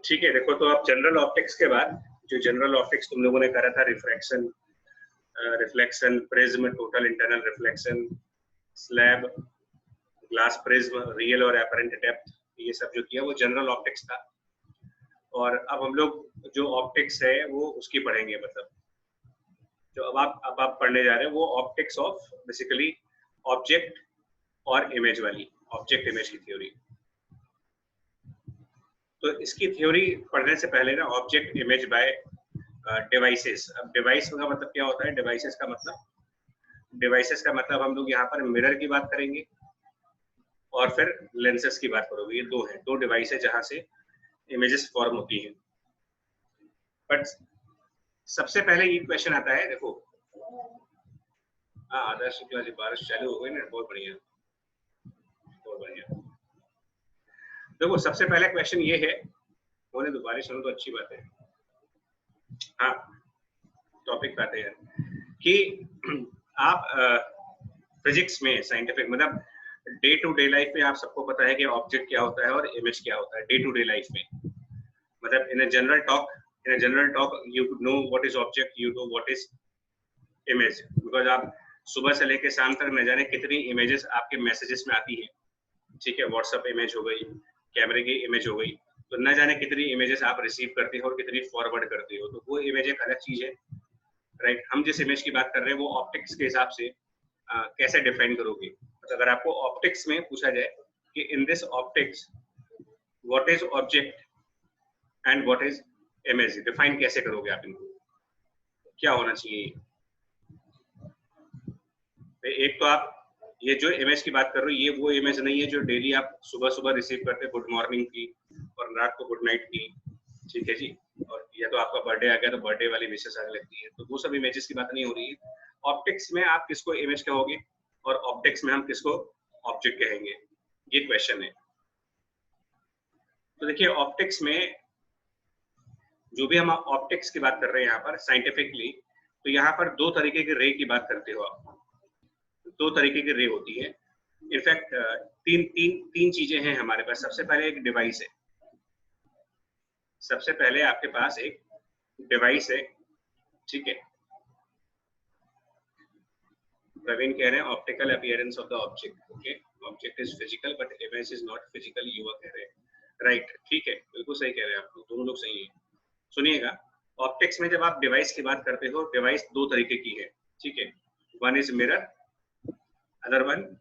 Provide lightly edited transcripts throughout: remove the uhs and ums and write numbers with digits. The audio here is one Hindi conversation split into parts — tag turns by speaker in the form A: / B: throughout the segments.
A: ठीक है, देखो तो आप जनरल ऑप्टिक्स के बाद जो जनरल ऑप्टिक्स तुम लोगों ने करा था, refraction, reflection, prism, total internal reflection, slab, glass prism, real और एपरेंट डेप्थ, ये सब जो किया वो जनरल ऑप्टिक्स था। और अब हम लोग जो ऑप्टिक्स है वो उसकी पढ़ेंगे, मतलब जो अब आप पढ़ने जा रहे हैं वो ऑप्टिक्स ऑफ बेसिकली ऑब्जेक्ट और इमेज वाली, ऑब्जेक्ट इमेज की थ्योरी। तो इसकी थ्योरी पढ़ने से पहले ना ऑब्जेक्ट इमेज बाय डिवाइसेस। अब डिवाइस का मतलब क्या होता है? डिवाइसेस का मतलब हम लोग यहाँ पर मिरर की बात करेंगे और फिर लेंसेस की बात करोगे। ये दो हैं, दो डिवाइस है जहां से इमेजेस फॉर्म होती हैं। बट सबसे पहले ये क्वेश्चन आता है, देखो हाँ आदर्श शुक्ला जी, बारिश चालू हो गई ना, बहुत बढ़िया बहुत बढ़िया। देखो सबसे पहला क्वेश्चन ये है, होने दो, बारिश होने तो अच्छी बात है। हाँ टॉपिक पे आते हैं कि आप फिजिक्स में, साइंटिफिक मतलब डे टू डे लाइफ में आप सबको पता है कि ऑब्जेक्ट क्या होता है और इमेज क्या होता है। डे टू डे लाइफ में मतलब in a general talk you know what is object, you know what is image, because आप सुबह से लेकर शाम तक न जाने कितनी इमेजेस आपके मैसेजेस में आती है। ठीक है, व्हाट्सएप इमेज हो गई, कैमरे की इमेज हो गई, तो न जाने कितनी इमेजेस आप रिसीव करते हो और कितनी फॉरवर्ड करते हो। तो वो इमेज एक अलग चीज है, राइट। हम जिस इमेज की बात कर रहे हैं वो ऑप्टिक्स के हिसाब से कैसे डिफाइन करोगे? तो अगर आपको ऑप्टिक्स में पूछा जाए कि in this optics what is object and what is image, define कैसे करोगे आप इनको? क्या होना चाहिए? एक तो आप ये जो इमेज की बात कर रहे हो, ये वो इमेज नहीं है जो डेली आप सुबह सुबह रिसीव करते हैं, गुड मॉर्निंग की और रात को गुड नाइट की। ठीक है जी, और या तो आपका बर्थडे आ गया तो बर्थडे वाली विशेष आने लगती है, तो वो सब इमेजेस की बात नहीं हो रही है। ऑप्टिक्स में आप किसको इमेज कहोगे और ऑप्टिक्स में हम किसको ऑब्जेक्ट कहेंगे, ये क्वेश्चन है। तो देखिए ऑप्टिक्स में जो भी हम ऑप्टिक्स की बात कर रहे हैं यहाँ पर साइंटिफिकली, तो यहाँ पर दो तरीके के रे की बात करते हो आप। दो तरीके की रे होती है, इनफैक्ट तीन चीजें हैं हमारे पास। सबसे पहले एक डिवाइस है, सबसे पहले आपके पास एक डिवाइस है। ठीक है, प्रवीण कह रहे हैं optical appearance of the object. Okay, object is physical but image is not physical, युवा कह रहे हैं। राइट, ठीक है, बिल्कुल सही कह रहे हैं आप लोग, दोनों लोग सही हैं। सुनिएगा, ऑप्टिक्स में जब आप डिवाइस की बात करते हो, डिवाइस दो तरीके की है। ठीक है, one is mirror, other one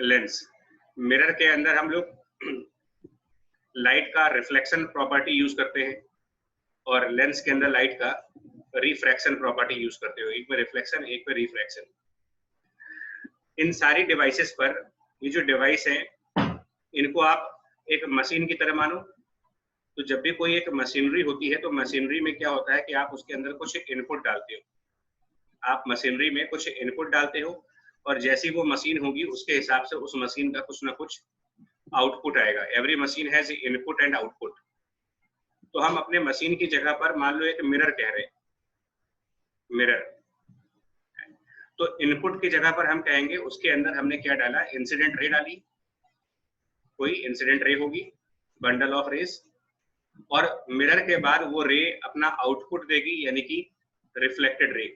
A: lens. Mirror के अंदर हम लोग लाइट का रिफ्लेक्शन प्रॉपर्टी यूज करते हैं और लेंस के अंदर लाइट का रिफ्रैक्शन प्रॉपर्टी यूज करते हो। एक में रिफ्लेक्शन, एक में रिफ्रैक्शन। इन सारी डिवाइसेस पर ये जो डिवाइस है इनको आप एक मशीन की तरह मानो। तो जब भी कोई एक मशीनरी होती है तो मशीनरी में क्या होता है कि आप उसके अंदर कुछ इनपुट डालते हो, आप मशीनरी में कुछ इनपुट डालते हो और जैसी वो मशीन होगी उसके हिसाब से उस मशीन का कुछ ना कुछ आउटपुट आएगा। Every machine has input and output. तो हम अपने मशीन की जगह पर मान लो एक मिरर कह रहे हैं, मिरर, तो इनपुट की जगह पर हम कहेंगे उसके अंदर हमने क्या डाला, इंसिडेंट रे डाली, कोई इंसिडेंट रे होगी, बंडल ऑफ रेस, और मिरर के बाद वो रे अपना आउटपुट देगी यानी कि रिफ्लेक्टेड रे।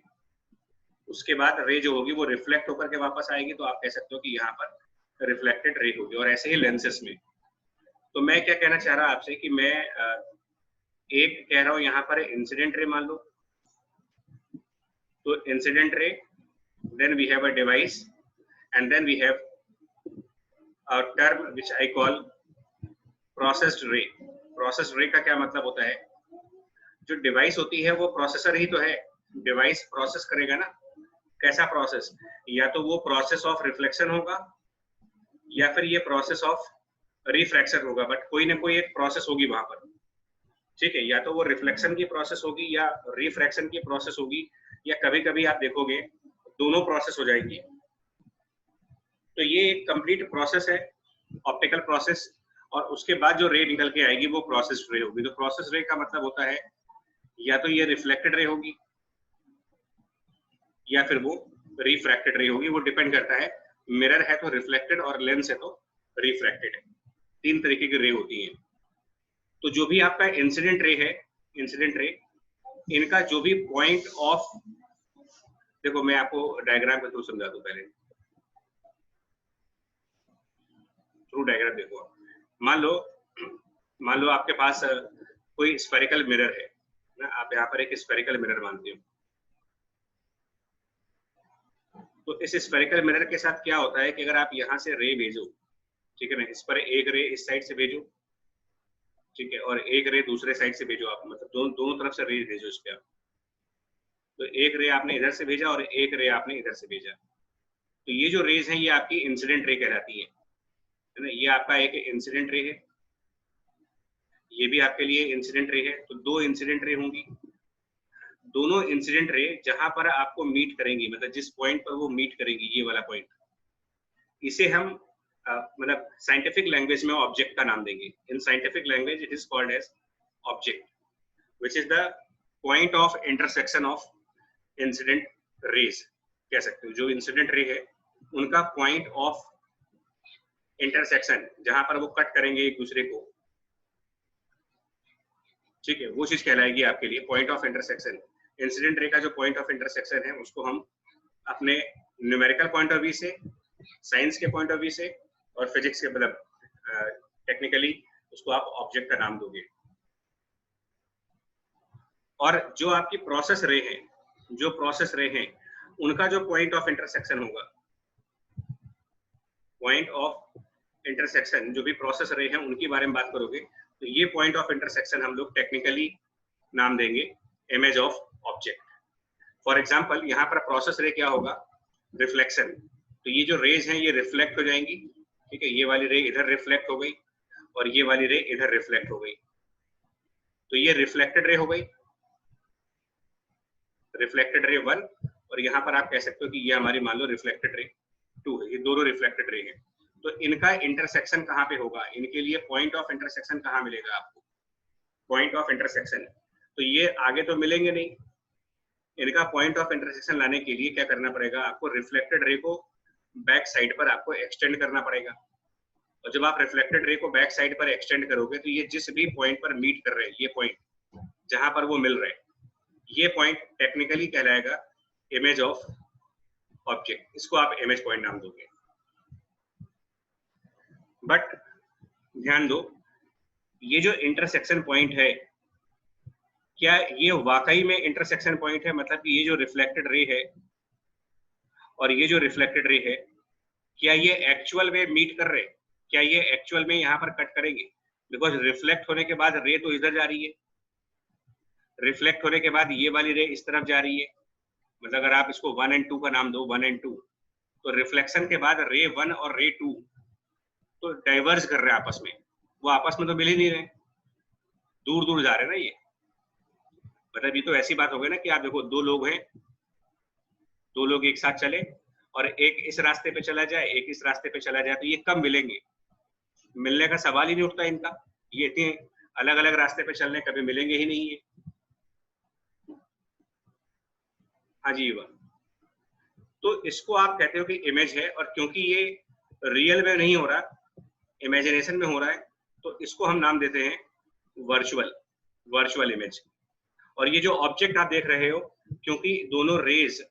A: उसके बाद रे जो होगी वो रिफ्लेक्ट होकर के वापस आएगी, तो आप कह सकते हो कि यहाँ पर रिफ्लेक्टेड रे होगी। और ऐसे ही लेंसेस में, तो मैं क्या कहना चाह रहा आपसे कि मैं एक कह रहा हूँ यहाँ पर इंसिडेंट रे मान लो, तो incident ray, then we have a device and then we have a term which I call processed ray. processed ray का क्या मतलब होता है? जो डिवाइस होती है वो प्रोसेसर ही तो है, डिवाइस प्रोसेस करेगा ना। कैसा प्रोसेस? या तो वो प्रोसेस ऑफ रिफ्लेक्शन होगा या फिर ये प्रोसेस ऑफ रिफ्रैक्शन होगा, बट कोई ना कोई एक प्रोसेस होगी वहां पर। ठीक है, या तो वो रिफ्लेक्शन की प्रोसेस होगी या रिफ्रैक्शन की प्रोसेस होगी, या कभी कभी आप देखोगे दोनों प्रोसेस हो जाएंगी। तो ये एक कंप्लीट प्रोसेस है, ऑप्टिकल प्रोसेस, और उसके बाद जो रे निकल के आएगी वो प्रोसेस रे होगी। तो प्रोसेस रे का मतलब होता है या तो ये रिफ्लेक्टेड रे होगी या फिर वो रिफ्रैक्टेड रे होगी, वो डिपेंड करता है। मिरर है तो रिफ्लेक्टेड और लेंस है तो रिफ्रैक्टेड है। तीन तरीके की रे होती हैं। तो जो भी आपका इंसिडेंट रे है, इंसिडेंट रे, इनका जो भी पॉइंट ऑफ, देखो मैं आपको डायग्राम के थ्रू समझा दूं पहले, थ्रू डायग्राम देखो। मान लो आपके पास कोई स्फेरिकल मिरर है ना, आप यहाँ पर एक स्फेरिकल मिरर मानते हो। तो इस स्फेरिकल मिरर के साथ क्या होता है कि अगर आप यहाँ से रे भेजो, ठीक है ना, इस पर एक रे इस साइड से भेजो, ठीक है, और एक रे दूसरे साइड से भेजो आप, मतलब दोनों तरफ से रे भेजो इस पे आप। तो एक रे आपने इधर से भेजा और एक रे आपने इधर से भेजा, तो ये जो रेज है ये आपकी इंसिडेंट रे कहलाती है ना। ये आपका एक इंसिडेंट रे है, ये भी आपके लिए इंसिडेंट रे है। तो दो इंसिडेंट रे होंगी, दोनों इंसिडेंट रे जहां पर आपको मीट करेंगी, मतलब जिस पॉइंट पर वो मीट करेंगी, ये वाला पॉइंट, इसे हम मतलब साइंटिफिक लैंग्वेज में ऑब्जेक्ट का नाम देंगे। In scientific language it is called as object, which is the point of intersection of incident rays, कह सकते हो। जो इंसिडेंट रे है उनका पॉइंट ऑफ इंटरसेक्शन, जहां पर वो कट करेंगे एक दूसरे को, ठीक है, वो चीज कहलाएगी आपके लिए point of intersection. Incident ray का जो पॉइंट ऑफ इंटरसेक्शन है उसको हम अपने न्यूमेरिकल पॉइंट ऑफ व्यू से, साइंस के पॉइंट ऑफ व्यू से और फिजिक्स के, मतलब टेक्निकली उसको आप ऑब्जेक्ट का नाम दोगे। और जो आपकी प्रोसेस रे है, जो प्रोसेस रे है उनका जो पॉइंट ऑफ इंटरसेक्शन होगा, पॉइंट ऑफ इंटरसेक्शन, जो भी प्रोसेस रे है उनके बारे में बात करोगे, तो ये पॉइंट ऑफ इंटरसेक्शन हम लोग टेक्निकली नाम देंगे image of object. For example यहाँ पर प्रोसेस रे क्या होगा, रिफ्लेक्शन। तो ये जो रेज हैं ये रिफ्लेक्ट हो जाएंगी, ठीक है, ये वाली रे इधर रिफ्लेक्ट हो गई और ये वाली रे इधर रिफ्लेक्ट हो गई, तो ये रिफ्लेक्टेड रे हो गई, रिफ्लेक्टेड रे 1, और यहाँ पर आप कह सकते हो कि ये हमारी मान लो रिफ्लेक्टेड रे 2 है, ये दोनों रिफ्लेक्टेड रे हैं। तो इनका इंटरसेक्शन कहाँ पे होगा, इनके लिए पॉइंट ऑफ इंटरसेक्शन कहाँ मिलेगा आपको, पॉइंट ऑफ इंटरसेक्शन। तो ये आगे तो मिलेंगे नहीं, इनका पॉइंट ऑफ इंटरसेक्शन लाने के लिए क्या करना पड़ेगा आपको, रिफ्लेक्टेड रे को बैक साइड पर आपको एक्सटेंड करना पड़ेगा। और जब आप रिफ्लेक्टेड रे को बैक साइड पर एक्सटेंड करोगे तो ये जिस भी पॉइंट पर मीट कर रहे हैं, ये पॉइंट जहां पर वो मिल रहे हैं, ये पॉइंट टेक्निकली कहलाएगा इमेज ऑफ ऑब्जेक्ट। इसको आप इमेज पॉइंट नाम दोगे। बट ध्यान दो, ये जो इंटरसेक्शन पॉइंट है, क्या ये वाकई में इंटरसेक्शन पॉइंट है, मतलब कि ये जो रिफ्लेक्टेड रे है और ये जो रिफ्लेक्टेड रे है, क्या ये एक्चुअल में मीट कर रहे हैं, क्या ये एक्चुअल में यहाँ पर कट करेंगे? बिकॉज रिफ्लेक्ट होने के बाद रे तो इधर जा रही है, रिफ्लेक्ट होने के बाद ये वाली रे इस तरफ जा रही है, मतलब अगर आप इसको 1 और 2 का नाम दो, 1 और 2, तो रिफ्लेक्शन के बाद रे 1 और रे 2 तो डाइवर्ज कर रहे हैं आपस में, वो आपस में तो मिल ही नहीं रहे, दूर दूर जा रहे हैं ना ये। मतलब ये तो ऐसी बात हो गई ना कि आप देखो, दो लोग हैं, दो लोग एक साथ चले और एक इस रास्ते पे चला जाए, एक इस रास्ते पे चला जाए, तो ये कब मिलेंगे? मिलने का सवाल ही नहीं उठता इनका, ये इतने अलग अलग रास्ते पे चलने, कभी मिलेंगे ही नहीं है। हाँ जी युवा, तो इसको आप कहते हो कि इमेज है, और क्योंकि ये रियल में नहीं हो रहा, इमेजिनेशन में हो रहा है, तो इसको हम नाम देते हैं वर्चुअल, वर्चुअल इमेज। और ये जो ऑब्जेक्ट आप देख रहे हो, क्योंकि दोनों रेज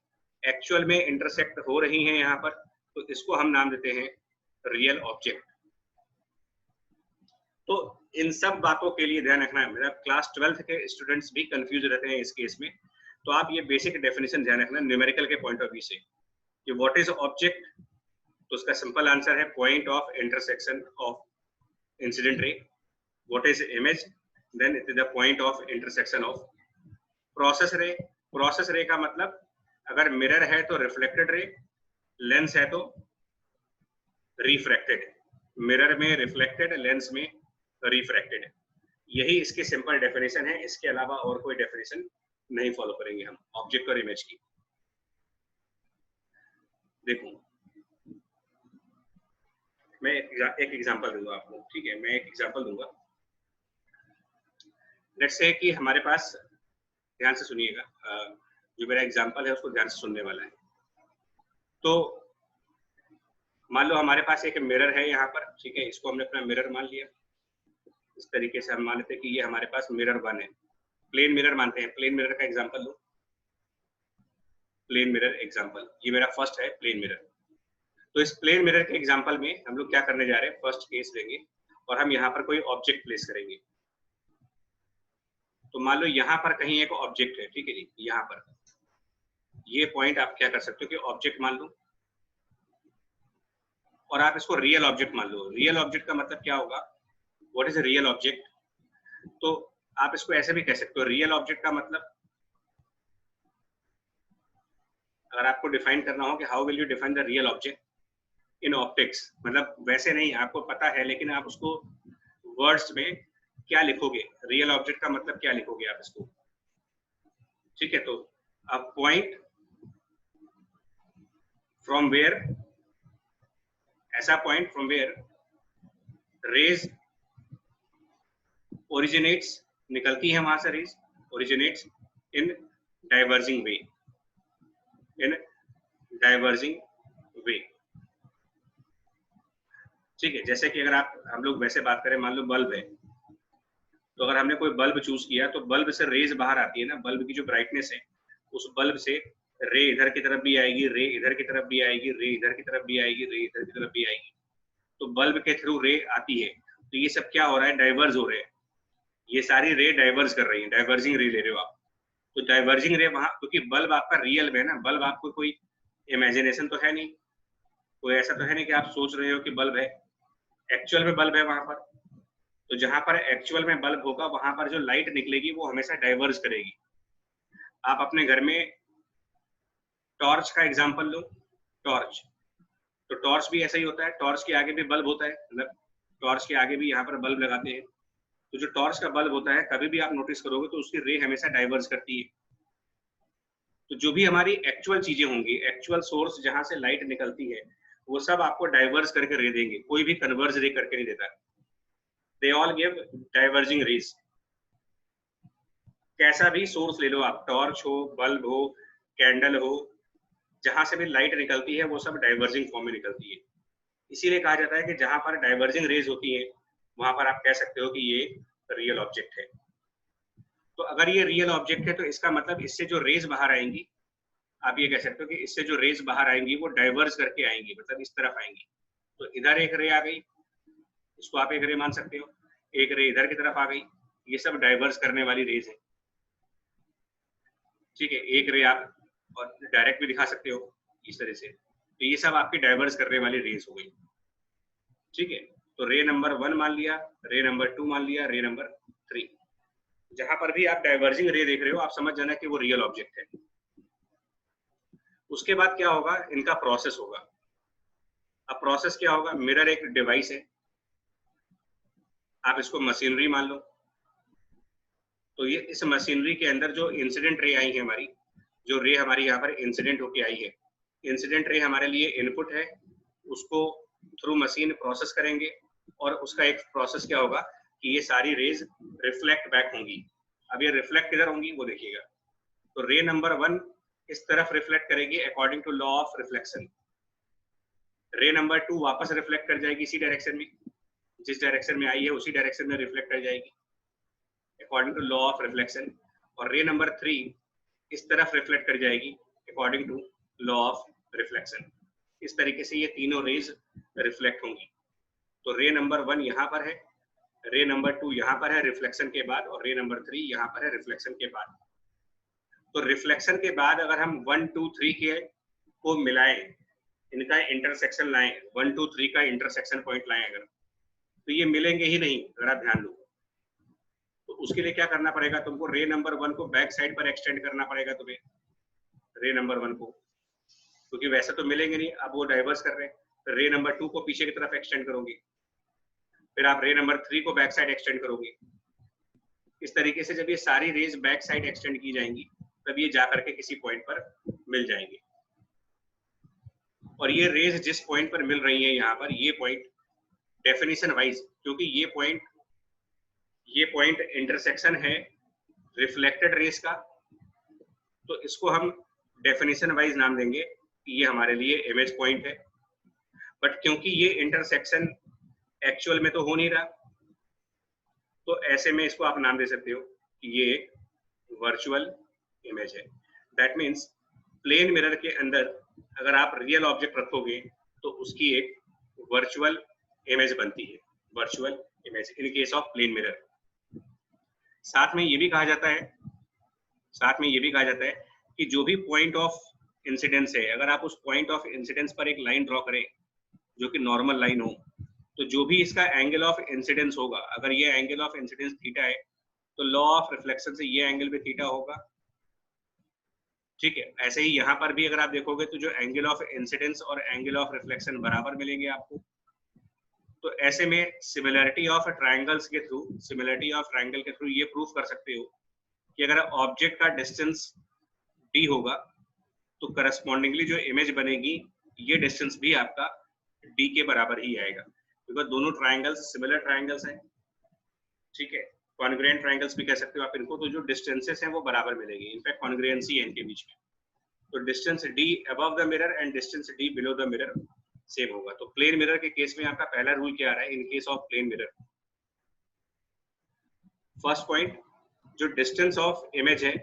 A: एक्चुअल में इंटरसेक्ट हो रही हैं यहाँ पर, तो इसको हम नाम देते हैं रियल ऑब्जेक्ट। तो इन सब बातों के लिए ध्यान रखना है, मेरा क्लास 12th के स्टूडेंट्स भी कंफ्यूज रहते हैं इस केस में, तो आप ये बेसिक डेफिनेशन ध्यान रखना न्यूमेरिकल के पॉइंट ऑफ व्यू से कि व्हाट इज ऑब्जेक्ट। तो उसका सिंपल आंसर है point of intersection of incident ray. What is image, then it is the point of intersection of process ray. Process ray का मतलब अगर मिरर है तो रिफ्लेक्टेड रे, लेंस है तो रिफ्रैक्टेड, मिरर में रिफ्लेक्टेड, लेंस में रिफ्रैक्टेड। यही इसकी सिंपल डेफिनेशन है, इसके अलावा और कोई डेफिनेशन नहीं फॉलो करेंगे हम ऑब्जेक्ट और इमेज की। देखो मैं एक एग्जांपल दूंगा आपको, ठीक है, मैं एक एग्जांपल दूंगा। लेट्स से कि हमारे पास, ध्यान से सुनिएगा, जो मेरा एग्जांपल है उसको ध्यान से सुनने वाला है। तो मान लो हमारे पास एक मिरर है यहाँ पर, ठीक है, इसको हमने अपना मिरर मान लिया। इस तरीके से हम मान लेते हैं कि ये हमारे पास मिरर 1 है, प्लेन मिरर मानते हैं। प्लेन मिरर का एग्जांपल लो, प्लेन मिरर एग्जांपल, ये मेरा फर्स्ट है प्लेन मिरर। तो इस प्लेन मिरर के एग्जांपल में हम लोग क्या करने जा रहे हैं, फर्स्ट केस लेंगे और हम यहाँ पर कोई ऑब्जेक्ट प्लेस करेंगे। तो मान लो यहाँ पर कहीं एक ऑब्जेक्ट है, ठीक है जी, यहाँ पर ये पॉइंट आप क्या कर सकते हो कि ऑब्जेक्ट मान लो और आप इसको रियल ऑब्जेक्ट मान लो। रियल ऑब्जेक्ट का मतलब क्या होगा, what is a real object? तो आप इसको ऐसे भी कह सकते हो, रियल ऑब्जेक्ट का मतलब अगर आपको डिफाइन करना हो कि how will you define the real object in optics, मतलब वैसे नहीं, आपको पता है लेकिन आप उसको वर्ड्स में क्या लिखोगे, रियल ऑब्जेक्ट का मतलब क्या लिखोगे आप इसको, ठीक है। तो अ पॉइंट फ्रॉम वेयर, ऐसा point from where rays originates, निकलती है वहां से rays, originates in diverging way, in diverging way, ठीक है। जैसे कि अगर हम लोग वैसे बात करें, मान लो बल्ब है, तो अगर हमने कोई बल्ब चूज किया तो बल्ब से रेज बाहर आती है ना, बल्ब की जो ब्राइटनेस है उस बल्ब से रे इधर की तरफ भी आएगी, रे इधर की तरफ भी आएगी, रे इधर की तरफ भी आएगी, रे इधर की तरफ भी आएगी। तो बल्ब के थ्रू रे आती है, तो ये सब क्या हो रहा है, डाइवर्ज हो रहे हैं, ये सारी रे डाइवर्ज कर रही है, डाइवर्जिंग रे ले रहे हो आप। तो डाइवर्जिंग रे वहां, क्योंकि बल्ब आपका रियल में है ना, बल्ब आपको कोई इमेजिनेशन तो है नहीं, कोई ऐसा तो है नहीं कि आप सोच रहे हो कि बल्ब है, एक्चुअल में बल्ब है वहां पर। तो जहां पर एक्चुअल में बल्ब होगा वहां पर जो लाइट निकलेगी वो हमेशा डाइवर्ज करेगी। आप अपने घर में टॉर्च का एग्जांपल लो, टॉर्च, तो टॉर्च भी ऐसा ही होता है, टॉर्च के आगे भी बल्ब होता है, मतलब टॉर्च के आगे भी यहाँ पर बल्ब लगाते हैं। तो जो टॉर्च का बल्ब होता है कभी भी आप नोटिस करोगे तो उसकी रे हमेशा डाइवर्ज करती है। तो जो भी हमारी एक्चुअल चीजें होंगी, एक्चुअल सोर्स जहां से लाइट निकलती है, वो सब आपको डाइवर्ज करके रे देंगे, कोई भी कन्वर्ज रे करके नहीं देता। They all give diverging raise. कैसा भी सोर्स ले लो आप, टॉर्च हो, बल्ब हो, कैंडल हो, जहां से भी लाइट निकलती है वो सब डाइवर्जिंग फॉर्म में निकलती है। इसीलिए कहा जाता है कि जहां पर डाइवर्जिंग रेज होती है वहां पर आप कह सकते हो कि ये रियल ऑब्जेक्ट है। तो अगर ये रियल ऑब्जेक्ट है तो इसका मतलब इससे जो रेज बाहर आएंगी, आप ये कह सकते हो कि इससे जो रेज बाहर आएंगी वो डाइवर्ज करके आएंगी, मतलब इस तरफ आएंगी। तो इधर एक रे आ गई, इसको आप एक रे मान सकते हो, एक रे इधर की तरफ आ गई, ये सब डाइवर्ज करने वाली रेज है, ठीक है। एक रे आप और डायरेक्ट भी दिखा सकते हो इस तरह से, तो ये सब आपकी डाइवर्ज करने वाली रेज हो गई, ठीक है। तो रे नंबर 1 मान लिया, रे नंबर 2 मान लिया, रे नंबर 3, जहां पर भी आप डाइवर्जिंग रे देख रहे हो आप समझ जाना कि वो रियल ऑब्जेक्ट है। उसके बाद क्या होगा, इनका प्रोसेस होगा। अब प्रोसेस क्या होगा, मिरर एक डिवाइस है, आप इसको मशीनरी मान लो। तो ये इस मशीनरी के अंदर जो इंसिडेंट रे आई है हमारी, जो रे हमारी यहाँ पर इंसिडेंट होके आई है, इंसिडेंट रे हमारे लिए इनपुट है, उसको थ्रू मशीन प्रोसेस करेंगे और उसका एक प्रोसेस क्या होगा कि ये सारी रेज रिफ्लेक्ट बैक होंगी। अब ये रिफ्लेक्ट किधर होंगी वो देखिएगा। तो रे नंबर 1 इस तरफ रिफ्लेक्ट करेगी according to law of reflection, ray number 2 वापस रिफ्लेक्ट कर जाएगी इसी डायरेक्शन में, जिस डायरेक्शन में आई है उसी डायरेक्शन में रिफ्लेक्ट कर जाएगी according to law of reflection, और रे नंबर 3 इस तरफ रिफ्लेक्ट कर जाएगी according to law of reflection. इस तरीके से ये तीनों रेज रिफ्लेक्ट होंगी। तो रे नंबर 1 यहाँ पर है, रे नंबर 2 यहाँ पर है रिफ्लेक्शन के बाद, और रे नंबर 3 यहाँ पर है रिफ्लेक्शन के बाद। तो रिफ्लेक्शन के बाद अगर हम 1 2 3 के को मिलाएं, इनका इंटरसेक्शन लाएं, 1 2 3 का इंटरसेक्शन पॉइंट लाएं अगर, तो ये मिलेंगे ही नहीं अगर आप ध्यान दो। तो उसके लिए क्या करना पड़ेगा तुमको, रे नंबर 1 को बैक साइड पर एक्सटेंड करना पड़ेगा तुम्हें, रे नंबर 1 को, क्योंकि वैसे तो मिलेंगे नहीं, अब वो डाइवर्स कर रहे हैं। तो रे नंबर 2 को पीछे की तरफ एक्सटेंड करोगे, फिर आप रे नंबर 3 को बैक साइड एक्सटेंड करोगे। इस तरीके से जब ये सारी रेज बैक साइड एक्सटेंड की जाएंगी तब ये जाकर के किसी पॉइंट पर मिल जाएंगे। और ये रेज जिस पॉइंट पर मिल रही है यहाँ पर, ये पॉइंट डेफिनेशन वाइज, क्योंकि ये पॉइंट इंटरसेक्शन है रिफ्लेक्टेड रेज का, तो इसको हम डेफिनेशन वाइज नाम देंगे कि ये हमारे लिए इमेज पॉइंट है। बट क्योंकि ये इंटरसेक्शन एक्चुअल में तो हो नहीं रहा, तो ऐसे में इसको आप नाम दे सकते हो कि ये एक वर्चुअल इमेज है। दैट मीन्स प्लेन मिरर के अंदर अगर आप रियल ऑब्जेक्ट रखोगे तो उसकी एक वर्चुअल इमेज बनती है, virtual image in case of plane mirror. साथ में ये भी कहा जाता है कि जो भी पॉइंट ऑफ इंसिडेंस है, अगर आप उस पॉइंट ऑफ इंसिडेंस पर एक लाइन ड्रॉ करें जो कि नॉर्मल लाइन हो, तो जो भी इसका एंगल ऑफ इंसिडेंस होगा, अगर ये एंगल ऑफ इंसिडेंस थीटा है तो लॉ ऑफ रिफ्लेक्शन से ये एंगल भी थीटा होगा। ठीक है, ऐसे ही यहाँ पर भी अगर आप देखोगे तो जो एंगल ऑफ इंसिडेंस और एंगल ऑफ रिफ्लेक्शन बराबर मिलेंगे आपको। तो ऐसे में सिमिलरिटी ऑफ ट्रायंगल के थ्रू ये प्रूफ कर सकते हो कि अगर ऑब्जेक्ट का डिस्टेंस d होगा तो करस्पॉन्डिंगली जो इमेज बनेगी ये डिस्टेंस भी आपका d के बराबर ही आएगा, बिकॉज दोनों ट्रायंगल्स सिमिलर ट्रायंगल्स हैं। ठीक है, कॉन्ग्रुएंट ट्रायंगल्स भी कह सकते हो आप इनको, तो जो डिस्टेंसेस हैं वो बराबर मिलेगी, इनफैक्ट कॉन्ग्रुएंसी है इनके बीच में। तो distance d above the mirror and distance d below the mirror same होगा। तो प्लेन मिरर के केस में आपका पहला रूल क्या आ रहा है in case of plane mirror? First point, जो डिस्टेंस ऑफ इमेज है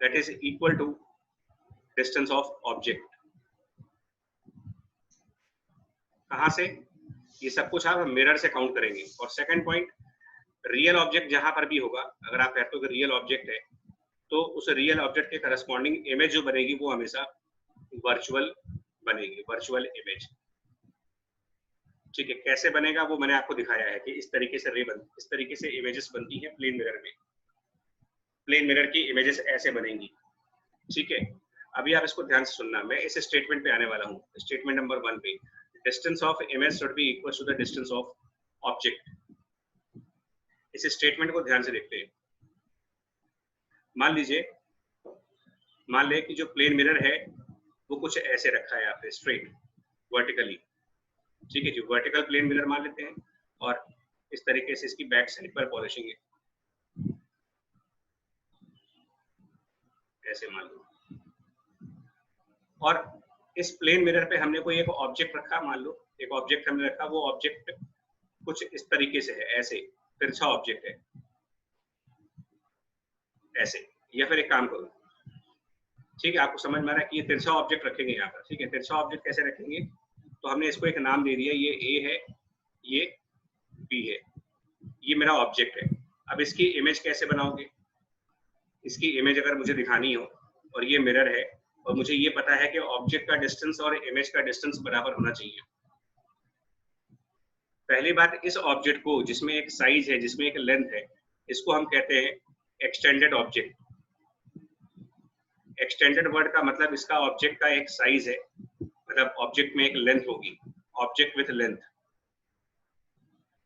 A: that is equal to distance of object. कहां से? ये सब कुछ आप मिरर से काउंट करेंगे। और सेकंड पॉइंट, रियल ऑब्जेक्ट जहां पर भी होगा, अगर आप कहते हो कि रियल ऑब्जेक्ट है तो उस रियल ऑब्जेक्ट के करस्पॉन्डिंग इमेज जो बनेगी वो हमेशा वर्चुअल बनेगी, वर्चुअल इमेज। ठीक है, कैसे बनेगा वो मैंने आपको दिखाया है कि इस तरीके से इमेजेस बनती हैं प्लेन मिरर में। प्लेन मिरर की इमेजेस ऐसे बनेंगी। ठीक है, अभी आप इसको ध्यान से सुनना, मैं इस स्टेटमेंट पे आने वाला हूँ, स्टेटमेंट नंबर 1 पे। Distance of image should be equal to the distance of object. इस स्टेटमेंट को ध्यान से देखते हैं। मान ले कि जो प्लेन मिरर है वो कुछ ऐसे रखा है आपने स्ट्रेट वर्टिकली। ठीक है जी, वर्टिकल प्लेन मिरर मान लेते हैं और इस तरीके से इसकी बैक साइड पर पॉलिशिंग है, ऐसे मान लो। और इस प्लेन मिरर पे हमने कोई एक ऑब्जेक्ट रखा, मान लो एक ऑब्जेक्ट हमने रखा, वो ऑब्जेक्ट कुछ इस तरीके से है, ऐसे तिरछा ऑब्जेक्ट है ऐसे। या फिर एक काम करो, ठीक है, आपको समझ में आ रहा है कि ये तिरछा ऑब्जेक्ट रखेंगे यहाँ पर। ठीक है, तिरछा ऑब्जेक्ट कैसे रखेंगे? तो हमने इसको एक नाम दे दिया, ये A है, ये B है, ये मेरा ऑब्जेक्ट है। अब इसकी इमेज कैसे बनाओगे? इसकी इमेज अगर मुझे दिखानी हो और ये मिरर है और मुझे ये पता है कि ऑब्जेक्ट का डिस्टेंस और इमेज का डिस्टेंस बराबर होना चाहिए। पहली बात, इस ऑब्जेक्ट को जिसमें एक साइज है, जिसमें एक लेंथ है, इसको हम कहते हैं एक्सटेंडेड ऑब्जेक्ट। एक्सटेंडेड वर्ड का मतलब इसका ऑब्जेक्ट का एक साइज है, मतलब ऑब्जेक्ट में एक लेंथ होगी, ऑब्जेक्ट विथ लेंथ,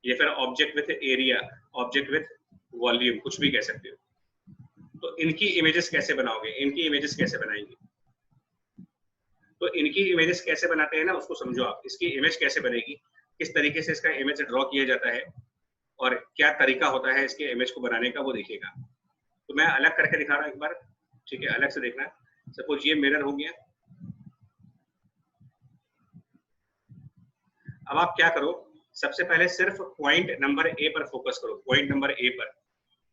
A: या फिर object with area, object with volume, कुछ भी कह सकते हो। तो इनकी इमेजेस कैसे बनाओगे? इनकी इमेजेस कैसे बनाएंगे? तो इनकी इमेजेस कैसे बनाते हैं ना, उसको समझो आप। इसकी इमेज कैसे बनेगी, किस तरीके से इसका इमेज ड्रॉ किया जाता है और क्या तरीका होता है इसके इमेज को बनाने का, वो देखिएगा। तो मैं अलग करके दिखा रहा हूँ एक बार, ठीक है, अलग से देखना। सपोज ये मिरर हो गया। अब आप क्या करो, सबसे पहले सिर्फ पॉइंट नंबर ए पर फोकस करो, पॉइंट नंबर ए पर।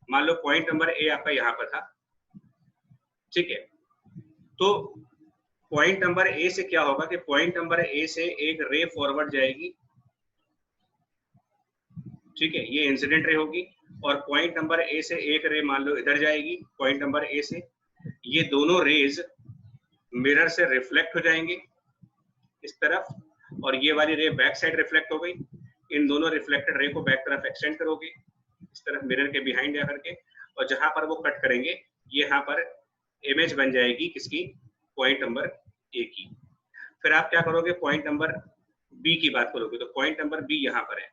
A: मान लो पॉइंट नंबर ए आपका यहाँ पर था, ठीक है। तो पॉइंट नंबर ए से क्या होगा कि पॉइंट नंबर ए से एक रे फॉरवर्ड जाएगी, ठीक है, ये इंसिडेंट रे होगी। और पॉइंट नंबर ए से एक रे मान लो इधर जाएगी, पॉइंट नंबर ए से। ये दोनों रेज मिरर से रिफ्लेक्ट हो जाएंगे इस तरफ, और ये वाली रे बैक साइड रिफ्लेक्ट हो गई। इन दोनों रिफ्लेक्टेड रे को बैक तरफ एक्सटेंड करोगे इस तरफ मिरर के बिहाइंड जा करके, और जहां पर वो कट करेंगे ये यहाँ पर इमेज बन जाएगी किसकी? पॉइंट नंबर ए की। फिर आप क्या करोगे, पॉइंट नंबर बी की बात करोगे, तो पॉइंट नंबर बी यहाँ पर है।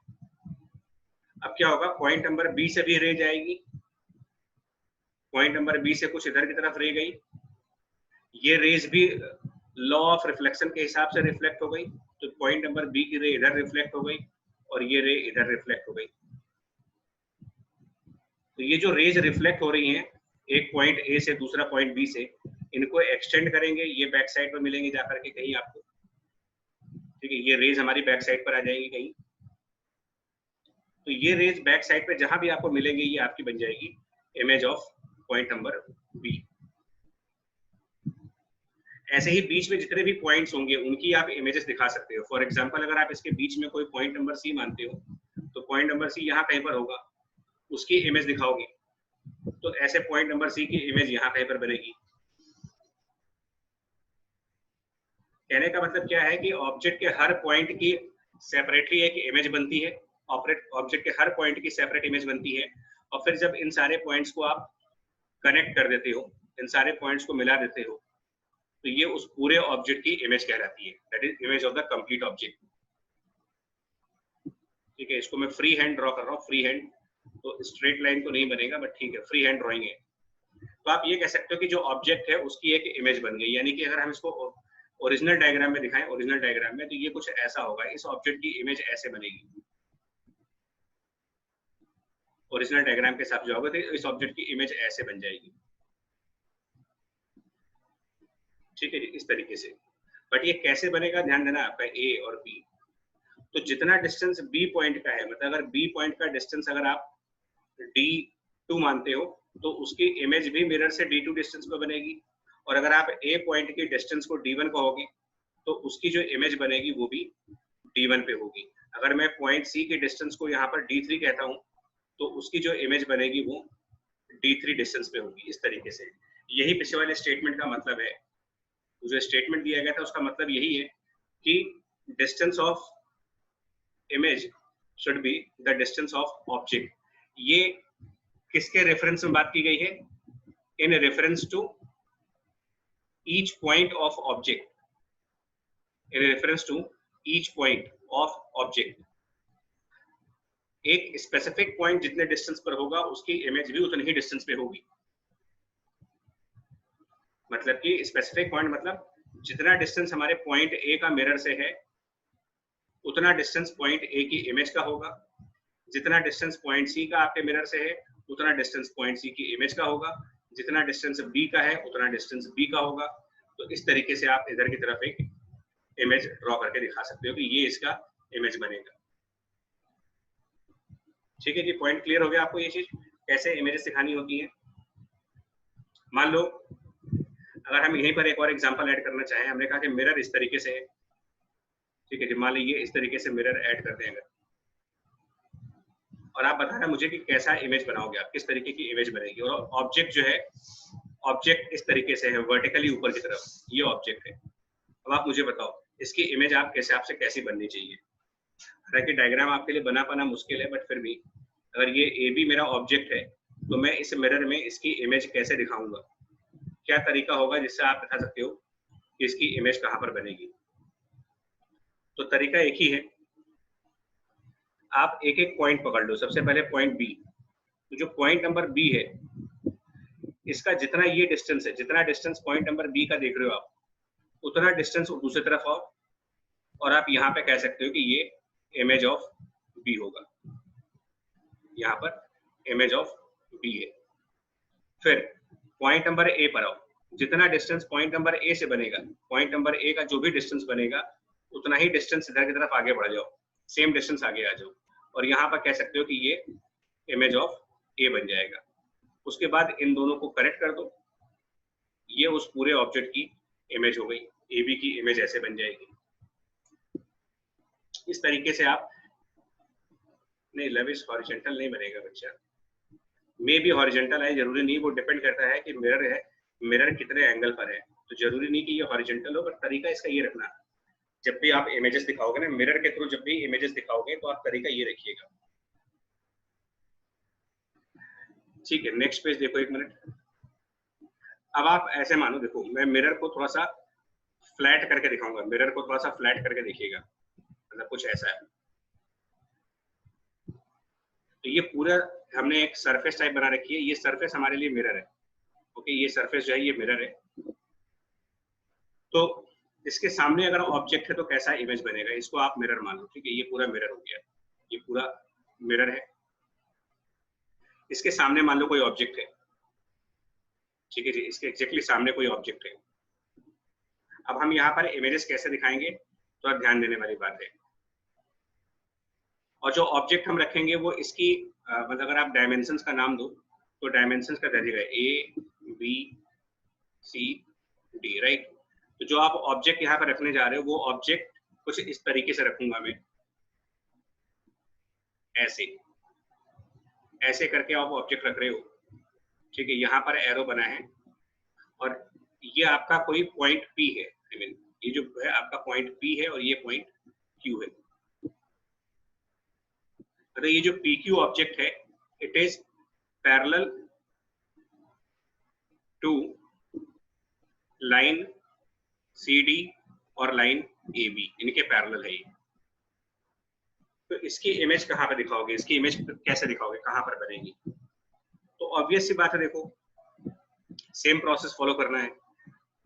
A: अब क्या होगा, पॉइंट नंबर बी से भी रे जाएगी, पॉइंट नंबर बी से कुछ इधर की तरफ रे गई, ये रेज भी लॉ ऑफ रिफ्लेक्शन के हिसाब से रिफ्लेक्ट हो गई, तो पॉइंट नंबर बी की रे इधर रिफ्लेक्ट हो गई और ये रे इधर रिफ्लेक्ट हो गई। तो ये जो रेज रिफ्लेक्ट हो रही हैं एक पॉइंट ए से दूसरा पॉइंट बी से, इनको एक्सटेंड करेंगे, ये बैक साइड पर मिलेंगे जाकर के कहीं आपको, ठीक है। ये रेज हमारी बैक साइड पर आ जाएंगी कहीं, तो ये रेज बैक साइड पे जहां भी आपको मिलेंगे ये आपकी बन जाएगी image of point number B. ऐसे ही बीच में जितने भी पॉइंट्स होंगे उनकी आप इमेजेस दिखा सकते हो। फॉर एग्जांपल अगर आप इसके बीच में कोई पॉइंट नंबर सी मानते हो तो पॉइंट नंबर सी यहाँ कहीं पर होगा, उसकी इमेज दिखाओगे। तो ऐसे पॉइंट नंबर सी की इमेज यहाँ कहीं पर बनेगी। कहने का मतलब क्या है कि ऑब्जेक्ट के हर पॉइंट की सेपरेटली एक इमेज बनती है, ऑब्जेक्ट के हर पॉइंट की सेपरेट इमेज बनती है, और फिर जब इन सारे पॉइंट्स को आप कनेक्ट कर देते हो, इन सारे पॉइंट्स को मिला देते हो, तो ये उस पूरे ऑब्जेक्ट की इमेज कहलाती है, that is image of the complete object. ठीक है, इसको मैं फ्री हैंड ड्रॉ कर रहा हूँ, फ्री हैंड, तो स्ट्रेट लाइन तो नहीं बनेगा बट ठीक है, फ्री हैंड ड्राइंग है। तो आप ये कह सकते हो कि जो ऑब्जेक्ट है उसकी एक इमेज बन गई, यानी कि अगर हम इसको ओरिजिनल डायग्राम में दिखाएं, ओरिजिनल डायग्राम में, तो ये कुछ ऐसा होगा, इस ऑब्जेक्ट की इमेज ऐसे बनेगी। ओरिजिनल डायग्राम के साथ जाओगे तो इस ऑब्जेक्ट की इमेज ऐसे बन जाएगी। ठीक है जी, इस तरीके से। बट ये कैसे बनेगा ध्यान देना आपका, ए और बी। तो जितना डिस्टेंस बी पॉइंट का है, मतलब अगर बी पॉइंट का डिस्टेंस अगर आप D2 मानते हो तो उसकी इमेज भी मिरर से D2 डिस्टेंस पे बनेगी, और अगर आप ए पॉइंट की डिस्टेंस को D1 कहोगे तो उसकी जो इमेज बनेगी वो भी D1 पे होगी। अगर मैं पॉइंट सी के डिस्टेंस को यहाँ पर D3 कहता हूँ तो उसकी जो इमेज बनेगी वो D3 डिस्टेंस पे होगी। इस तरीके से यही पिछले वाले स्टेटमेंट का मतलब है। जो स्टेटमेंट दिया गया था उसका मतलब यही है कि distance of image should be the distance of object. ये किसके रेफरेंस में बात की गई है? In reference to each point of object, in reference to each point of object. एक स्पेसिफिक पॉइंट जितने डिस्टेंस पर होगा उसकी इमेज भी उतनी ही डिस्टेंस पे होगी। मतलब कि स्पेसिफिक पॉइंट मतलब जितना डिस्टेंस हमारे पॉइंट ए का मिरर से है उतना डिस्टेंस पॉइंट ए की इमेज का होगा, जितना डिस्टेंस पॉइंट सी का आपके मिरर से है उतना डिस्टेंस पॉइंट सी की इमेज का होगा, जितना डिस्टेंस बी का है उतना डिस्टेंस बी का होगा। तो इस तरीके से आप इधर की तरफ एक इमेज ड्रॉ करके दिखा सकते हो कि ये इसका इमेज बनेगा। ठीक है जी, पॉइंट क्लियर हो गया आपको, ये चीज कैसे इमेजेस दिखानी होती है। मान लो अगर हम यहीं पर एक और एग्जांपल ऐड करना चाहें, हमने कहा कि मिरर इस तरीके से है। ठीक है जी, मान लीजिए इस तरीके से मिरर ऐड कर देंगे और आप बताना मुझे कि कैसा इमेज बनाओगे आप, किस तरीके की इमेज बनेगी। और ऑब्जेक्ट जो है, ऑब्जेक्ट इस तरीके से है वर्टिकली ऊपर की तरफ, ये ऑब्जेक्ट है। अब आप मुझे बताओ इसकी इमेज आप कैसे, आपसे कैसी बननी चाहिए। हालांकि डायग्राम आपके लिए बना पाना मुश्किल है, बट फिर भी अगर ये ए बी मेरा ऑब्जेक्ट है तो मैं इस मिरर में इसकी इमेज कैसे दिखाऊंगा, क्या तरीका होगा जिससे आप दिखा सकते हो कि इसकी इमेज कहाँ पर बनेगी। तो तरीका एक ही है, आप एक एक पॉइंट पकड़ लो। सबसे पहले पॉइंट बी, तो जो पॉइंट नंबर बी है इसका जितना ये डिस्टेंस है, जितना डिस्टेंस पॉइंट नंबर बी का देख रहे हो आप, उतना डिस्टेंस दूसरी तरफ आओ और आप यहाँ पे कह सकते हो कि ये इमेज ऑफ बी होगा। यहाँ पर इमेज ऑफ बी है। फिर पॉइंट नंबर ए पर आओ, जितना डिस्टेंस पॉइंट नंबर ए से बनेगा, पॉइंट नंबर ए का जो भी डिस्टेंस बनेगा उतना ही डिस्टेंस इधर की तरफ आगे बढ़ जाओ, सेम डिस्टेंस आगे आ जाओ, और यहाँ पर कह सकते हो कि ये इमेज ऑफ ए बन जाएगा। उसके बाद इन दोनों को कनेक्ट कर दो, ये उस पूरे ऑब्जेक्ट की इमेज हो गई, ए बी की इमेज ऐसे बन जाएगी। इस तरीके से आप, नहीं लविश हॉरिजॉन्टल नहीं बनेगा बच्चा, मे भी हॉरिजॉन्टल है, जरूरी नहीं, वो डिपेंड करता है कि मिरर है, मिरर कितने एंगल पर है, तो जरूरी नहीं कि ये हॉरिजॉन्टल हो, बट तरीका इसका ये रखना, जब भी आप इमेजेस दिखाओगे ना मिरर के थ्रू, जब भी इमेजेस दिखाओगे तो आप तरीका ये रखिएगा। ठीक है, नेक्स्ट पेज देखो, एक मिनट। अब आप ऐसे मानो, देखो मैं मिरर को थोड़ा सा फ्लैट करके दिखाऊंगा, मिरर को थोड़ा सा फ्लैट करके देखिएगा, मतलब कुछ ऐसा है। तो ये पूरा हमने एक सरफेस टाइप बना रखी है, ये सरफेस हमारे लिए मिरर है। ओके, ये सरफेस जो है ये मिरर है। तो इसके सामने अगर ऑब्जेक्ट है तो कैसा इमेज बनेगा, इसको आप मिरर मान लो। ठीक है, ये पूरा मिरर हो गया, ये पूरा मिरर है। इसके सामने मान लो कोई ऑब्जेक्ट है। ठीक है जी, इसके एग्जैक्टली सामने कोई ऑब्जेक्ट है। अब हम यहाँ पर इमेजेस कैसे दिखाएंगे, तो आप ध्यान देने वाली बात है। और जो ऑब्जेक्ट हम रखेंगे वो इसकी मतलब अगर आप डायमेंशंस का नाम दो तो डायमेंशंस का दे देगा ABCD, राइट। तो जो आप ऑब्जेक्ट यहाँ पर रखने जा रहे हो वो ऑब्जेक्ट कुछ इस तरीके से रखूंगा मैं, ऐसे ऐसे करके आप ऑब्जेक्ट रख रहे हो, ठीक है। यहाँ पर एरो बना है और ये आपका कोई पॉइंट P है, आई मीन ये जो है आपका पॉइंट P है और ये पॉइंट Q है। तो ये जो PQ ऑब्जेक्ट है it is parallel to line CD और लाइन AB, इनके पैरेलल है ये। तो इसकी इमेज कहाँ पर दिखाओगे, इसकी इमेज कैसे दिखाओगे, कहाँ पर बनेगी? तो ऑब्वियस सी बात है, देखो सेम प्रोसेस फॉलो करना है।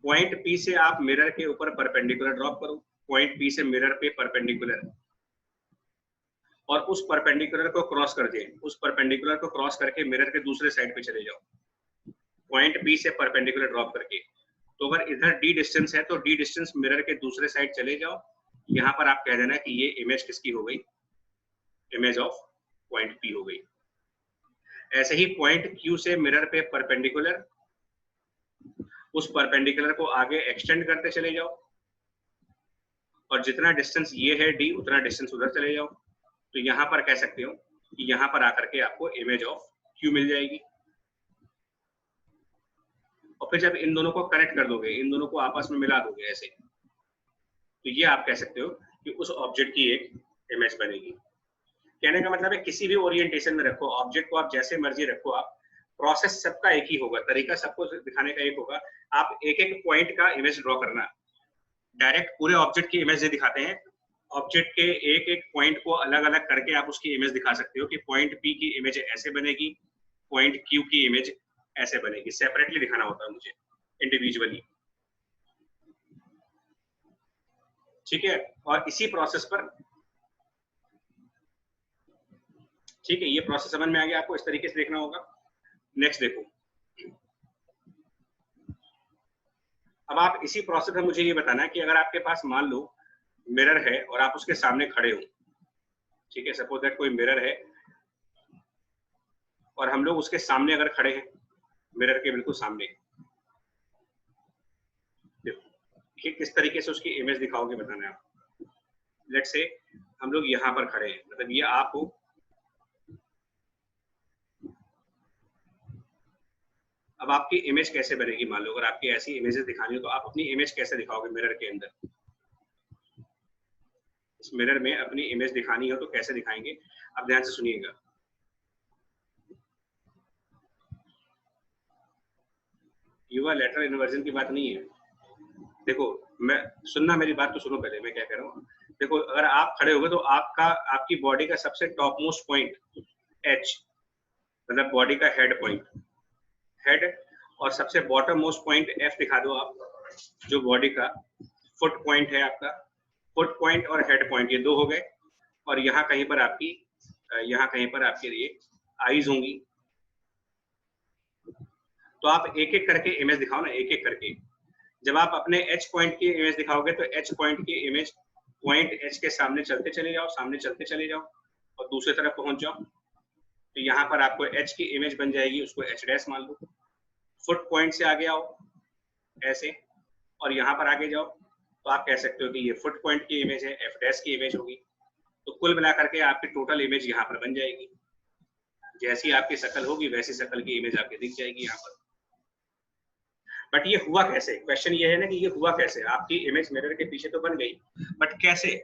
A: पॉइंट P से आप मिरर के ऊपर परपेंडिकुलर ड्रॉप करो, पॉइंट P से मिरर पे परपेंडिकुलर, और उस परपेंडिकुलर को क्रॉस कर दे, उस परपेंडिकुलर को क्रॉस करके मिरर के दूसरे साइड पे चले जाओ, पॉइंट P से परपेंडिकुलर ड्रॉप करके। तो अगर इधर D डिस्टेंस है तो D डिस्टेंस मिरर के दूसरे साइड चले जाओ, यहाँ पर आप कह देना कि ये इमेज किसकी हो गई, इमेज ऑफ पॉइंट P हो गई। ऐसे ही पॉइंट Q से मिरर पे परपेंडिकुलर, उस परपेंडिकुलर को आगे एक्सटेंड करते चले जाओ, और जितना डिस्टेंस ये है D उतना डिस्टेंस उधर चले जाओ। तो यहाँ पर कह सकते हो कि यहाँ पर आकर के आपको इमेज ऑफ Q मिल जाएगी। और फिर जब इन दोनों को कनेक्ट कर दोगे, इन दोनों को आपस में मिला दोगे ऐसे, तो ये आप कह सकते हो कि उस ऑब्जेक्ट की एक इमेज बनेगी। कहने का मतलब है किसी भी ओरिएंटेशन में रखो ऑब्जेक्ट को, आप जैसे मर्जी रखो, आप प्रोसेस सबका एक ही होगा, तरीका सबको दिखाने का एक होगा। आप एक एक पॉइंट का इमेज ड्रॉ करना, डायरेक्ट पूरे ऑब्जेक्ट की इमेज दिखाते हैं, ऑब्जेक्ट के एक एक पॉइंट को अलग अलग करके आप उसकी इमेज दिखा सकते हो कि पॉइंट P की इमेज ऐसे बनेगी, पॉइंट Q की इमेज ऐसे बनेगी। सेपरेटली दिखाना होता है मुझे, इंडिविजुअली, ठीक है। और इसी प्रोसेस पर, ठीक है, ये प्रोसेस समझ में आ गया आपको, इस तरीके से देखना होगा। नेक्स्ट देखो, अब आप इसी प्रोसेस में मुझे ये बताना है कि अगर आपके पास मान लो मिरर है और आप उसके सामने खड़े हो, ठीक है, सपोज दैट कोई मिरर है और हम लोग उसके सामने अगर खड़े हैं, मिरर के बिल्कुल सामने, देखो किस तरीके से उसकी इमेज दिखाओगे बताना है आप। लेट्स से हम लोग यहाँ पर खड़े हैं, मतलब ये आप हो, अब आपकी इमेज कैसे बनेगी? मान लो अगर आपकी ऐसी इमेजेस दिखानी हो तो आप अपनी इमेज कैसे दिखाओगे मिरर के अंदर? इस मिरर में अपनी इमेज दिखानी हो तो कैसे दिखाएंगे? आप ध्यान से सुनिएगा। युवा लेटरल इन्वर्जन की बात नहीं है, देखो मैं सुनना, मेरी बात तो सुनो पहले, मैं क्या कह रहा हूँ। देखो अगर आप खड़े हो गए तो आपकी बॉडी का सबसे टॉप मोस्ट पॉइंट H, मतलब बॉडी का हेड पॉइंट, हेड, और सबसे बॉटम मोस्ट पॉइंट F दिखा दो आप, जो बॉडी का फुट पॉइंट है आपका। फुट पॉइंट और हेड पॉइंट ये दो हो गए, और यहाँ कहीं पर आपके लिए आईज होंगी। तो आप एक एक करके इमेज दिखाओ ना, एक एक करके। जब आप अपने H पॉइंट की इमेज दिखाओगे तो H पॉइंट की इमेज पॉइंट H के सामने चलते चले जाओ, सामने चलते चले जाओ और दूसरी तरफ पहुंच जाओ। तो यहाँ पर आपको H की इमेज बन जाएगी, उसको H डैश मान लो। फुट पॉइंट से आगे आओ ऐसे, और यहाँ पर आगे जाओ, तो आप कह सकते हो कि ये फुट पॉइंट की इमेज है, F डैश की इमेज होगी। तो कुल मिलाकर के आपकी टोटल इमेज यहाँ पर बन जाएगी। जैसी आपकी शक्ल होगी वैसी शक्ल की इमेज आपकी दिख जाएगी यहाँ पर। बट ये हुआ कैसे? क्वेश्चन ये है ना कि ये हुआ कैसे? आपकी इमेज मिरर के पीछे तो बन गई, बट कैसे?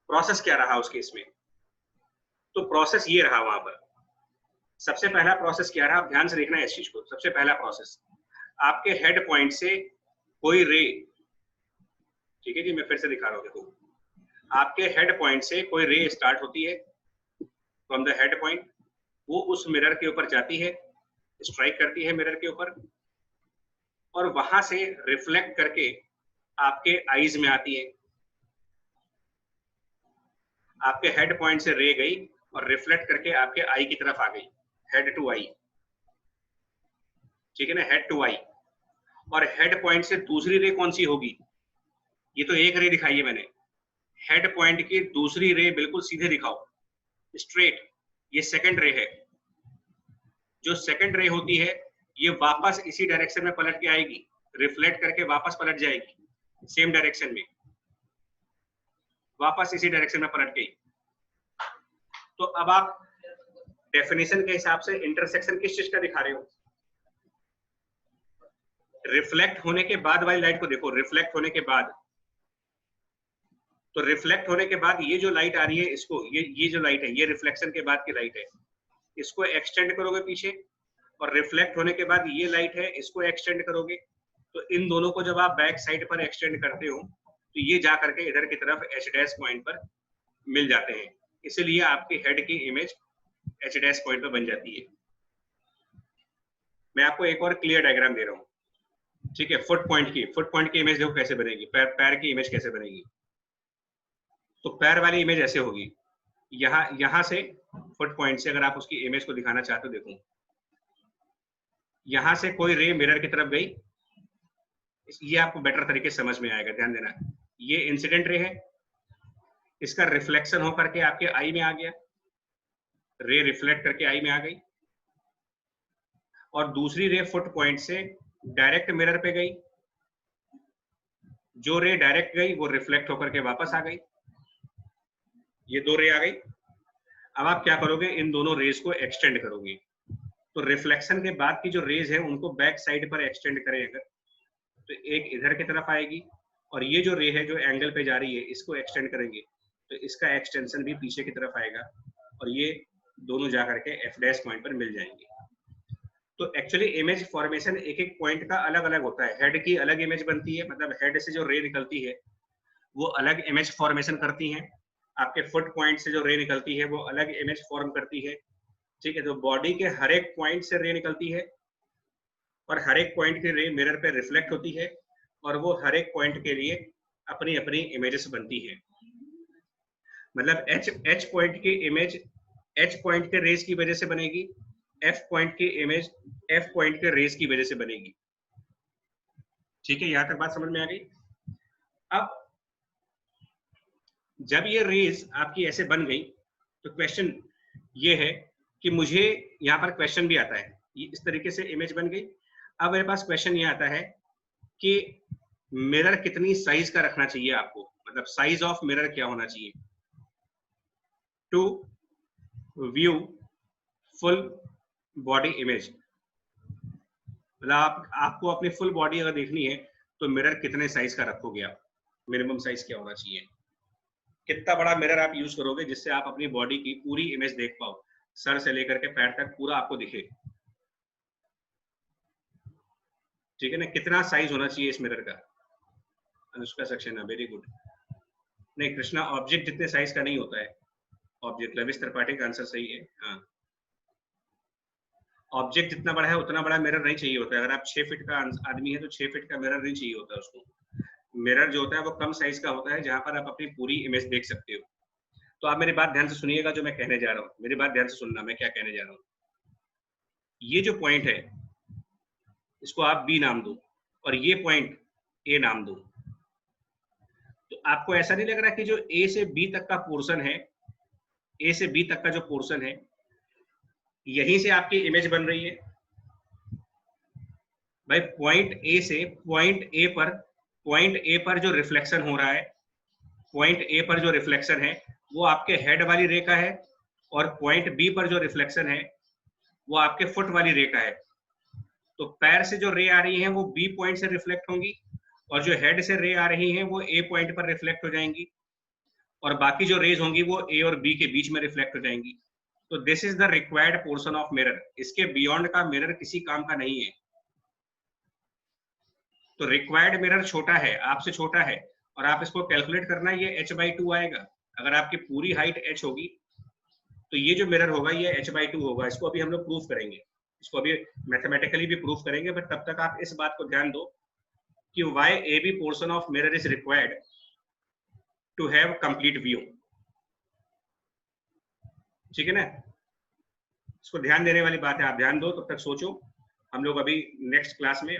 A: प्रोसेस क्या रहा उसके इसमें? तो प्रोसेस ये रहा वहां पर। सबसे पहला प्रोसेस क्या रहा? आप ध्यान से देखना है इस चीज को। सबसे पहला प्रोसेस, आपके हेड पॉइंट से कोई रे, ठीक है जी, मैं फिर से दिखा रहा हूँ, देखो आपके हेड पॉइंट से कोई रे स्टार्ट होती है फ्रॉम द हेड पॉइंट, वो उस मिरर के ऊपर जाती है, स्ट्राइक करती है मिरर के ऊपर, और वहां से रिफ्लेक्ट करके आपके आईज में आती है। आपके हेड पॉइंट से रे गई और रिफ्लेक्ट करके आपके आई की तरफ आ गई, हेड टू आई, ठीक है ना, हेड टू आई। और हेड पॉइंट से दूसरी रे कौन सी होगी? ये तो एक रे दिखाई है मैंने, हेड पॉइंट की दूसरी रे बिल्कुल सीधे दिखाओ, स्ट्रेट, ये सेकंड रे है। जो सेकंड रे होती है ये वापस इसी डायरेक्शन में पलट के आएगी, रिफ्लेक्ट करके वापस पलट जाएगी सेम डायरेक्शन में, वापस इसी डायरेक्शन में पलट गई। तो अब आप डेफिनेशन के हिसाब से इंटरसेक्शन किस चीज का दिखा रहे हो? रिफ्लेक्ट होने के बाद वाली लाइट को देखो, रिफ्लेक्ट होने के बाद, तो रिफ्लेक्ट होने के बाद ये जो लाइट आ रही है, इसको ये जो लाइट है ये रिफ्लेक्शन के बाद की लाइट है, इसको एक्सटेंड करोगे पीछे, और रिफ्लेक्ट होने के बाद ये लाइट है इसको एक्सटेंड करोगे, तो इन दोनों को जब आप बैक साइड पर एक्सटेंड करते हो तो ये जा करके इधर की तरफ एच डैश पॉइंट पर मिल जाते हैं, इसीलिए आपकी हेड की इमेज एच डैश पॉइंट पर बन जाती है। मैं आपको एक और क्लियर डायग्राम दे रहा हूँ, ठीक है? फुट पॉइंट की इमेज देखो कैसे बनेगी, पैर की इमेज कैसे बनेगी। तो पैर वाली इमेज ऐसे होगी, यहां से फुट पॉइंट से अगर आप उसकी इमेज को दिखाना चाहते हो, देखो यहां से कोई रे मिरर की तरफ गई, ये आपको बेटर तरीके से समझ में आएगा, ध्यान देना। ये इंसिडेंट रे है, इसका रिफ्लेक्शन होकर के आपके आई में आ गया, रे रिफ्लेक्ट करके आई में आ गई, और दूसरी रे फुट पॉइंट से डायरेक्ट मिरर पे गई, जो रे डायरेक्ट गई वो रिफ्लेक्ट होकर के वापस आ गई, ये दो रे आ गई। अब आप क्या करोगे, इन दोनों रेज को एक्सटेंड करोगे, तो रिफ्लेक्शन के बाद की जो रेज है उनको बैक साइड पर एक्सटेंड करें अगर, तो एक इधर की तरफ आएगी, और ये जो रे है जो एंगल पे जा रही है इसको एक्सटेंड करेंगे तो इसका एक्सटेंशन भी पीछे की तरफ आएगा, और ये दोनों जाकर के एफ डैश पॉइंट पर मिल जाएंगे। तो एक्चुअली इमेज फॉर्मेशन एक एक पॉइंट का अलग अलग होता है। हेड की अलग इमेज बनती है, मतलब हेड से जो रे निकलती है वो अलग इमेज फॉर्मेशन करती है, आपके फुट पॉइंट से जो रे निकलती है वो अलग इमेज फॉर्म करती है, ठीक है? तो बॉडी के हर एक पॉइंट से रे निकलती है, और हर एक पॉइंट की रे मिरर पे रिफ्लेक्ट होती है, और वो हर एक पॉइंट के लिए अपनी अपनी इमेजेस बनती है। मतलब एच पॉइंट की इमेज एच पॉइंट के रेज की वजह से बनेगी, एफ पॉइंट की इमेज एफ पॉइंट के रेज की वजह से बनेगी, ठीक है? यहां तक बात समझ में आ गई। अब जब ये रेज आपकी ऐसे बन गई तो क्वेश्चन ये है कि मुझे यहाँ पर क्वेश्चन भी आता है, ये इस तरीके से इमेज बन गई। अब मेरे पास क्वेश्चन ये आता है कि मिरर कितनी साइज का रखना चाहिए आपको, मतलब साइज ऑफ मिरर क्या होना चाहिए to view full body image. मतलब आपको अपनी फुल बॉडी अगर देखनी है तो मिरर कितने साइज का रखोगे आप, मिनिमम साइज क्या होना चाहिए, कितना बड़ा मिरर आप यूज करोगे जिससे आप अपनी बॉडी की पूरी इमेज देख पाओ, सर से लेकर के पैर तक पूरा आपको दिखे, ठीक है ना? कितना साइज होना चाहिए इस मिरर का? Anushka Saxena, very good. नहीं कृष्णा, ऑब्जेक्ट जितने साइज का नहीं होता है ऑब्जेक्ट। लविश त्रिपाठी का आंसर सही है, हाँ। ऑब्जेक्ट जितना बड़ा है उतना बड़ा मिरर नहीं चाहिए होता है। अगर आप 6 फीट का आदमी है तो 6 फीट का मिरर नहीं चाहिए होता है उसको। मिरर जो होता है वो कम साइज का होता है जहां पर आप अपनी पूरी इमेज देख सकते हो। तो आप मेरी बात ध्यान से सुनिएगा, जो मैं कहने जा रहा हूँ मेरी बात ध्यान से सुनना, मैं क्या कहने जा रहा हूँ। ये जो पॉइंट है इसको आप बी नाम दो, और ये पॉइंट ए नाम दो। तो आपको ऐसा नहीं लग रहा कि जो ए से बी तक का पोर्शन है, ए से बी तक का जो पोर्शन है यहीं से आपकी इमेज बन रही है भाई? पॉइंट ए से पॉइंट ए पर जो रिफ्लेक्शन हो रहा है, पॉइंट ए पर जो रिफ्लेक्शन है वो आपके हेड वाली रे का है, और पॉइंट बी पर जो रिफ्लेक्शन है वो आपके फुट वाली रे का है। तो पैर से जो रे आ रही है वो बी पॉइंट से रिफ्लेक्ट होंगी, और जो हेड से रे आ रही है वो ए पॉइंट पर रिफ्लेक्ट हो जाएंगी, और बाकी जो रेज होंगी वो ए और बी के बीच में रिफ्लेक्ट हो जाएंगी। तो this is the required portion of mirror. इसके बियॉन्ड का मिरर किसी काम का नहीं है। तो रिक्वायर्ड मिरर छोटा है, आपसे छोटा है, और आप इसको कैलकुलेट करना, ये h/2 आएगा। अगर आपकी पूरी हाइट h होगी तो ये जो मिरर होगा ये h/2 होगा। इसको अभी हम लोग प्रूफ करेंगे, इसको अभी मैथमेटिकली भी प्रूफ करेंगे, बट तब तक आप इस बात को ध्यान दो कि why AB portion of mirror is required to have complete view, ठीक है ना? इसको ध्यान देने वाली बात है, आप ध्यान दो, तब तक सोचो। हम लोग अभी नेक्स्ट क्लास में